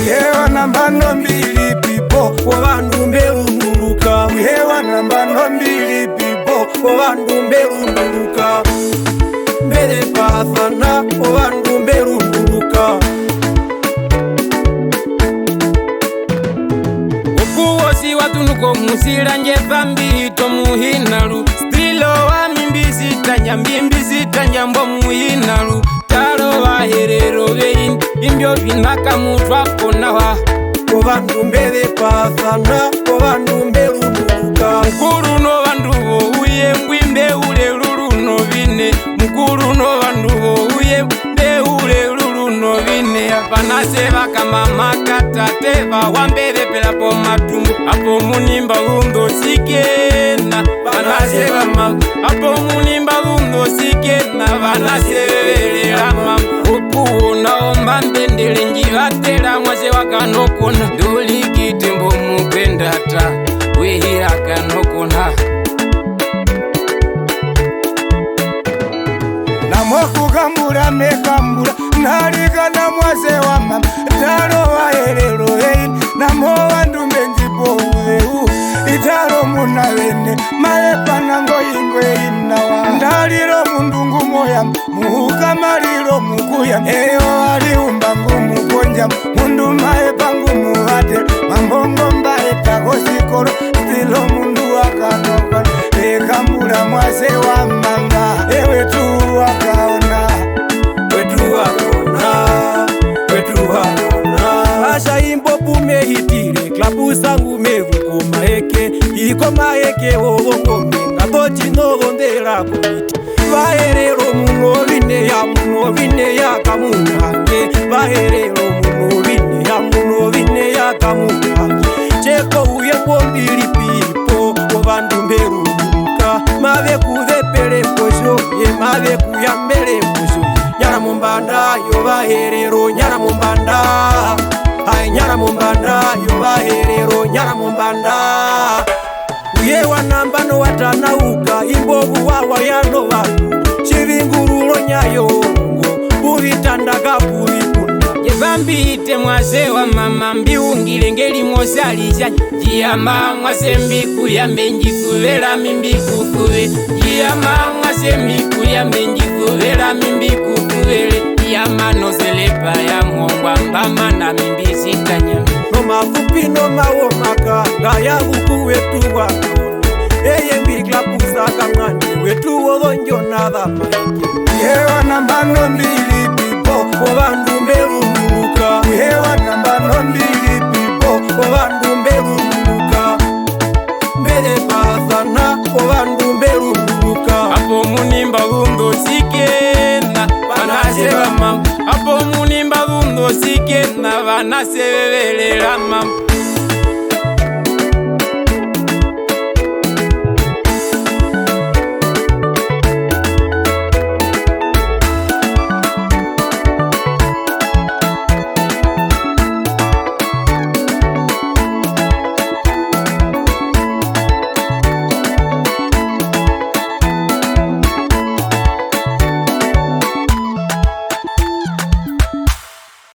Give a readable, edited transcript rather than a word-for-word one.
Hewa nambano mbili pipo Wabandu mberunduruka. Hewa nambano mbili pipo Wabandu mberunduruka. Mbere pathana Wabandu mberunduruka. Ukuwosi watunuko musila njefa mbito muhinalu. Stilo wa mbimbi sitanya mbo muhinalu. Talo wa herero vein imbyo vinaka mutwa konawa. Wabandu mbere pathana Wabandu mberunduruka. Mkuru no bandu uye ngwimbe ule lulu no vine. Mkuru no bandu uye mbe ule lulu no vine. Apanase kama makata teva wambere pela po matumbu. Apo munimba undo sikena Panase kama apo munimba undo sikena Panase vele lama Upu naomba mbendele njivatela mwase wakanokona. Nduli kitembo mupendata wehira kanokona. Namokugambura mekambura nalika na mwase wa mama. Talo wa herero vein namo wandu menzipo uweu. Italo muna wene mayepa nango ingwe inawa. Ndaliro mundungu moya muhuka maliro mukuya. Eyo aliumba ngumu konja mundu mayepa ngumu hate. Mambongo mbae tako sikoro stilo mundu wakanokona. Ekambura mwase wa mama ewe tu wakaona. Wetu wakona Asha imbo pume hitire klapu sangu mevuko maeke. Iko maeke ovongo menga tochi no gondela kumiti. Vaherero muno vine ya kamunange. Vaherero muno vine ya kamunange. Cheko uye mbili pipo Wabandu mberunduruka. Mave kuvepele posho ye mave kuyambele posho. Nyara mumbanda yo vaherero nyara mumbanda. Hai nyara mumbanda yo vaherero nyara mumbanda. Uye wanambano watanauka imbovu wawa yano vandu. Chivingurulo nyayongo uvitandaka puvipunda. Jevambite mwase wa mama mbiungile ngeli mwosalisha. Jiyama mwase mbikuyambe njikuvela mimbikukuvele. Jiyama mwase mbikuyambe njikuvela mimbikukuvele. Jiyama nozelepa ya mwongwa mbama na mimbisitanya. No mafupi no mawomaka ngaya huku wetu wakona. Eye mbikla pusaka ngani wetu wodonjo na dhamaike. Hewa nambano mbili pipo Wabandu mberunduruka. Hewa nambano mbili pipo Wabandu mberunduruka. Mbere pathana Wabandu mberunduruka. Apo munimba undo sikena Panase kama apo munimba undo sikena Panase vele lama